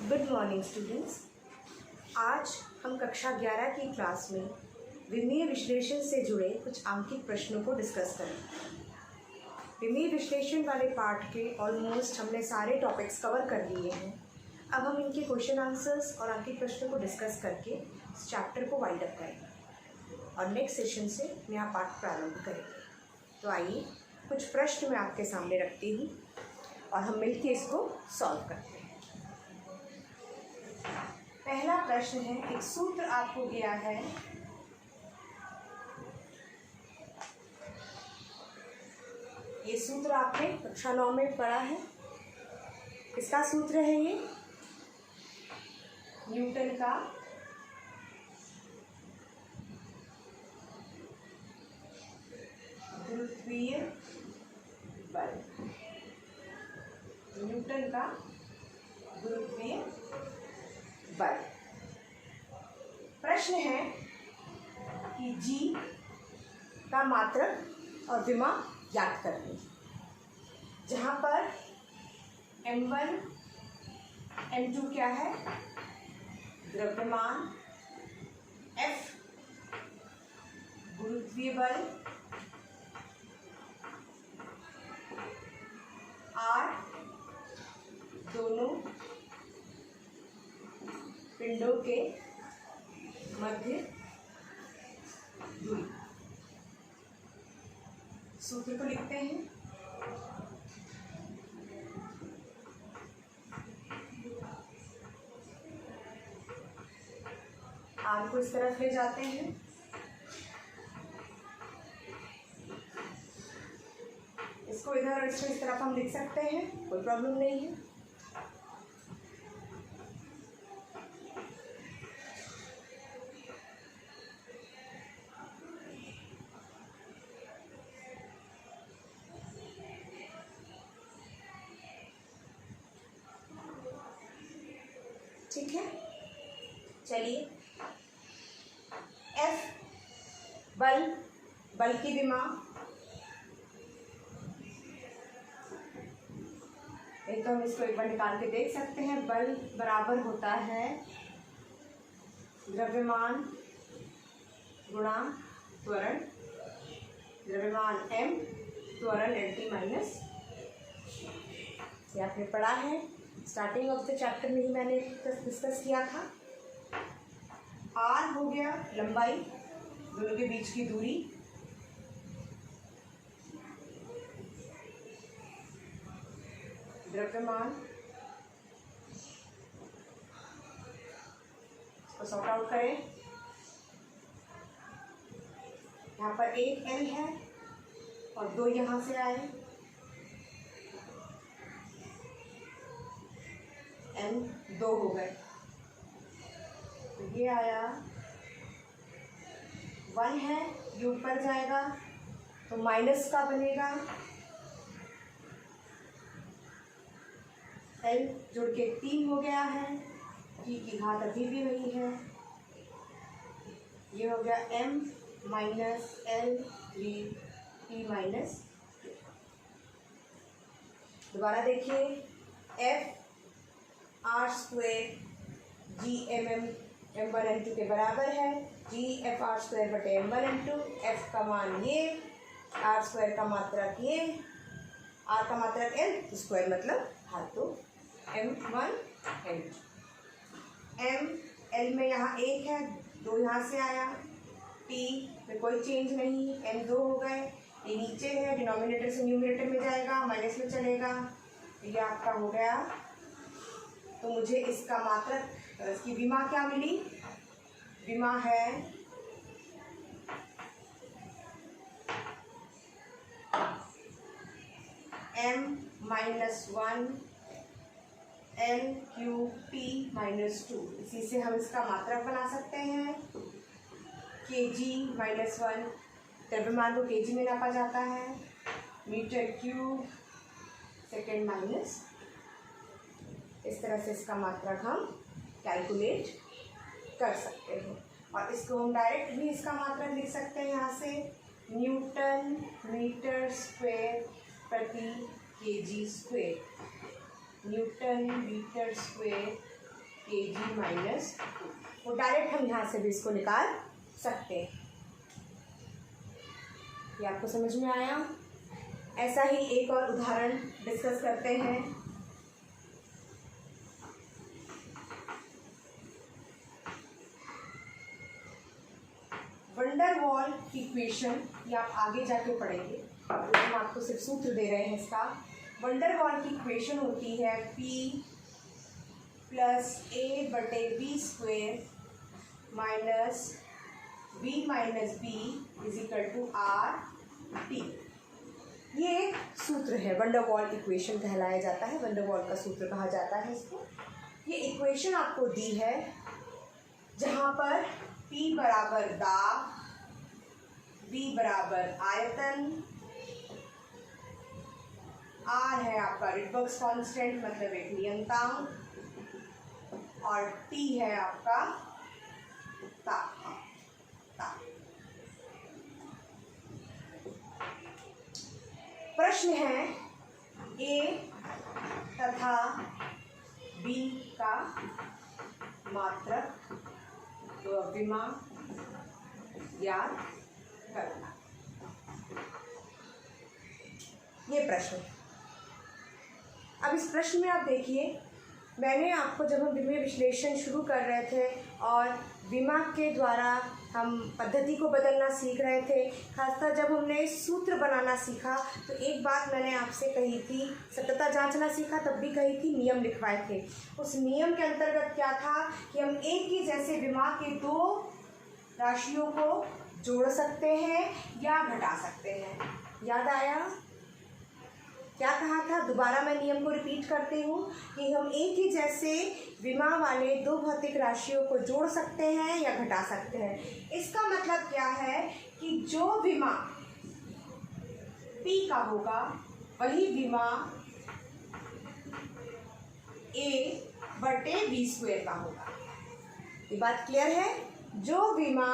Good morning students. आज हम कक्षा 11 की क्लास में विमीय विश्लेषण से जुड़े कुछ आंकिक प्रश्नों को डिस्कस करेंगे। विमीय विश्लेषण वाले पार्ट के ऑलमोस्ट हमने सारे टॉपिक्स कवर कर लिए हैं। अब हम इनके क्वेश्चन आंसर्स और आंकिक प्रश्नों को डिस्कस करके इस चैप्टर को वाइंड अप करेंगे और नेक्स्ट सेशन से नया पार्ट प्रारंभ करेंगे। तो आइए कुछ प्रश्न मैं आपके सामने रखती हूँ और हम मिलकर इसको सॉल्व करते हैं। पहला प्रश्न है, एक सूत्र आपको दिया है, ये सूत्र आपने कक्षा 9 में पढ़ा है। किसका सूत्र है ये? न्यूटन का गुरुत्वीय बल। न्यूटन का गुरुत्वीय बल। प्रश्न है कि जी का मात्रक और विमा ज्ञात करनी, जहाँ पर m1 m2 क्या है? द्रव्यमान, F गुरुत्वीय बल, R दोनों पिंडों के मध्य दूरी। सूत्र को लिखते हैं। आर को इस तरफ ले जाते हैं, इसको इधर और इसको इस तरफ हम लिख सकते हैं, कोई प्रॉब्लम नहीं है। ठीक है, चलिए। F बल की विमा, एक तो हम इसको एक बार निकाल के देख सकते हैं। बल बराबर होता है द्रव्यमान गुणा त्वरण, द्रव्यमान m, त्वरण lt माइनस। ये आपने पढ़ा है, स्टार्टिंग ऑफ द चैप्टर में ही मैंने डिस्कस किया था। r हो गया लंबाई, दोनों के बीच की दूरी, द्रव्यमान, इसको सॉर्ट आउट करें। यहाँ पर एक l है और दो यहाँ से आए, m 2 हो गए, तो ये आया 1 है, ये ऊपर जाएगा तो माइनस का बनेगा, l जुड़ के 3 हो गया है, t की घात अभी भी वही है, ये हो गया m minus l 3 t minus. दोबारा देखिए, f r स्क्वायर जी m1 m2 के बराबर है, जी f r स्क्वायर बटे m1 m2। f का मान ये, r स्क्वायर का मात्रक ये, r का मात्रक l, स्क्वायर मतलब धातु m1 m2। m l में यहाँ 1 है, 2 यहाँ से आया, t में कोई चेंज नहीं, m 2 हो गए, ये नीचे है, डिनोमिनेटर से न्यूमरेटर में जाएगा, माइनस में चलेगा, ये आपका हो गया। तो मुझे इसका मात्रक, इसकी विमा क्या मिली? विमा है m minus 1 l cube t minus 2। इसी से हम इसका मात्रक बना सकते हैं, kg माइनस 1, द्रव्यमान को kg में नापा जाता है, मीटर क्यूब सेकेंड माइनस। इस तरह से इसका मात्रक हम कैलकुलेट कर सकते हैं और इसको हम डायरेक्ट भी इसका मात्रक लिख सकते हैं यहाँ से, न्यूटन मीटर स्क्वायर प्रति kg square. Newton metre square kg minus 2। वो डायरेक्ट हम यहाँ से भी इसको निकाल सकते हैं। ये आपको समझ में आया? ऐसा ही एक और उदाहरण डिस्कस करते हैं। वंडर वॉल इक्वेशन, ये आप आगे जाके पढ़ेंगे, तो हम आपको सिर्फ सूत्र दे रहे हैं इसका। वंडर वॉल की इक्वेशन होती है P प्लस A बटे B square minus B minus B is equal to RT। ये एक सूत्र है, वंडर वॉल इक्वेशन कहलाया जाता है, वंडर वॉल का सूत्र कहा जाता है इसको। ये इक्वेशन आपको दी है जहाँ पर P बराबर दाब, B बराबर आयतन, R है आपका रिडबर्ग्स कांस्टेंट मतलब एक नियतांक, और T है आपका तापमान। प्रश्न है A तथा B का मात्रक द्रव्यमान याद करना। ये प्रश्न। अब इस प्रश्न में आप देखिए, मैंने आपको जब हम विमीय विश्लेषण शुरू कर रहे थे और विमा के द्वारा हम पद्धति को बदलना सीख रहे थे, खासकर जब हमने सूत्र बनाना सीखा, तो एक बात मैंने आपसे कही थी, सत्यता जांचना सीखा तब भी कही थी, नियम लिखवाए थे। उस नियम के अंतर्गत क्या था कि हम एक ही जैसे विमा के दो राशियों को जोड़ सकते हैं या घटा सकते हैं। याद आया? क्या कहा था? दोबारा मैं नियम को रिपीट करती हूँ कि हम एक ही जैसे विमा वाले दो भौतिक राशियों को जोड़ सकते हैं या घटा सकते हैं। इसका मतलब क्या है कि जो विमा P का होगा वही विमा A बटे V स्क्वायर का होगा। ये बात क्लियर है? जो विमा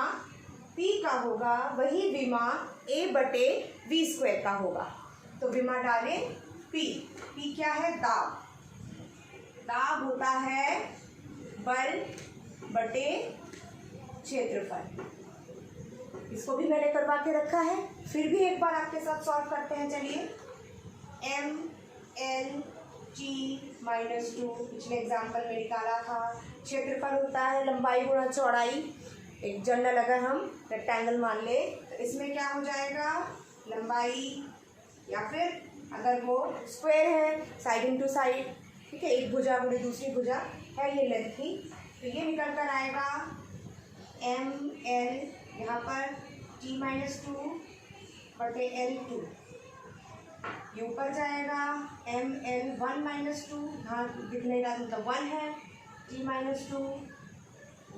P का होगा वही विमा A बटे V स्क्वायर का होगा। तो विमा डालें P। P क्या है? दाब। दाब होता है बल बटे क्षेत्रफल। इसको भी मैंने करवा के रखा है, फिर भी एक बार आपके साथ सॉल्व करते हैं। चलिए, ML G-2 पिछले एग्जाम्पल में निकाला था। क्षेत्रफल होता है लंबाई गुणा चौड़ाई। एक जनरल अगर हम रेक्टेंगल मान ले तो इसमें क्या हो जाएगा? लंबाई, या फिर अगर वो स्क्वायर है साइड इंटू साइड, ठीक है, एक भुजा गुणे दूसरी भुजा है, ये लेंथ थी, तो ये निकल कर आएगा ML, यहाँ पर T-2 बटे L2। ये ऊपर जाएगा ML 1-2, यहाँ दिखने का मतलब 1 है, T-2,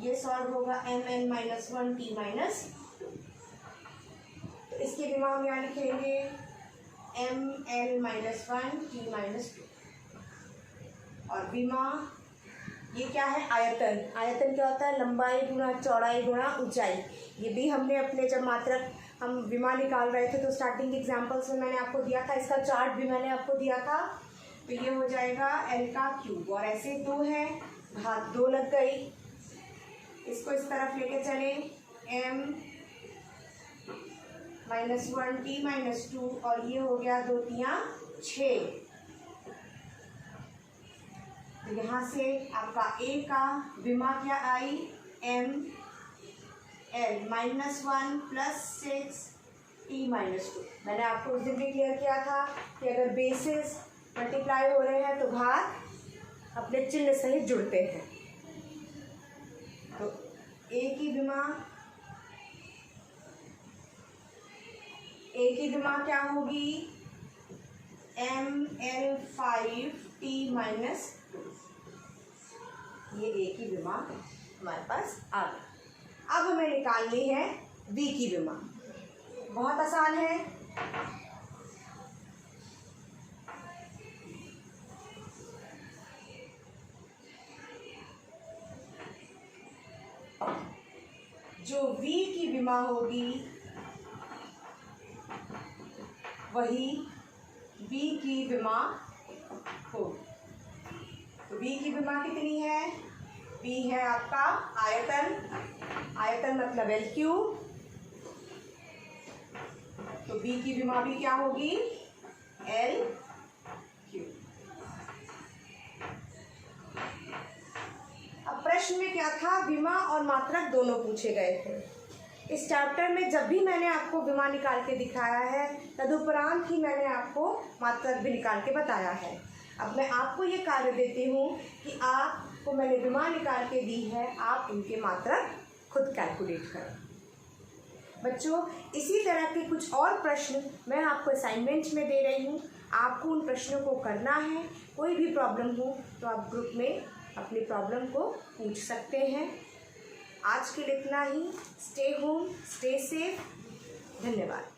ये सॉल्व होगा MN-1 T-2। तो इसके विमा हम यहाँ लिखेंगे ML-1 T-2। और विमा ये क्या है? आयतन। आयतन क्या होता है? लंबाई गुणा चौड़ाई गुणा ऊंचाई। ये भी हमने अपने जब मात्रक हम विमा निकाल रहे थे तो स्टार्टिंग एग्जांपल्स में मैंने आपको दिया था, इसका चार्ट भी मैंने आपको दिया था। तो ये हो जाएगा L का क्यूब, और ऐसे 2 है, घात 2 लग गई। इसको इस तरफ लेके चले, M-1 T-2, और ये हो गया 2 3 6। तो यहाँ से आपका A का विमा क्या आई? ML-1 plus 6 T-2। मैंने आपको उस दिन भी क्लियर किया था कि अगर बेसिस मल्टीप्लाई हो रहे हैं तो घात अपने चिन्ह सहित जुड़ते हैं। तो A की विमा क्या होगी? ML5 T-2। ये A की विमा हमारे पास आ गई। अब हमें निकालनी है B की विमा। बहुत आसान है। जो V की विमा होगी वही B की विमा होगी। तो B की विमा कितनी है? बी है आपका आयतन, आयतन मतलब एल क्यूब, तो बी की विमा भी क्या होगी, एल क्यूब। अब प्रश्न में क्या था, विमा और मात्रक दोनों पूछे गए थे। इस चैप्टर में जब भी मैंने आपको विमा निकाल के दिखाया है, तदुपरांत ही मैंने आपको मात्रक भी निकाल के बताया है। अब मैं आपको ये कार्य देती हूँ कि आपको मैंने विमा निकाल के दी है, आप उनके मात्रक खुद कैलकुलेट करें। बच्चों, इसी तरह के कुछ और प्रश्न मैं आपको असाइनमेंट में दे रही हूँ, आपको उन प्रश्नों को करना है। कोई भी प्रॉब्लम हो तो आप ग्रुप में अपनी प्रॉब्लम को पूछ सकते हैं। आज के लिए इतना ही। Stay home, stay safe. धन्यवाद।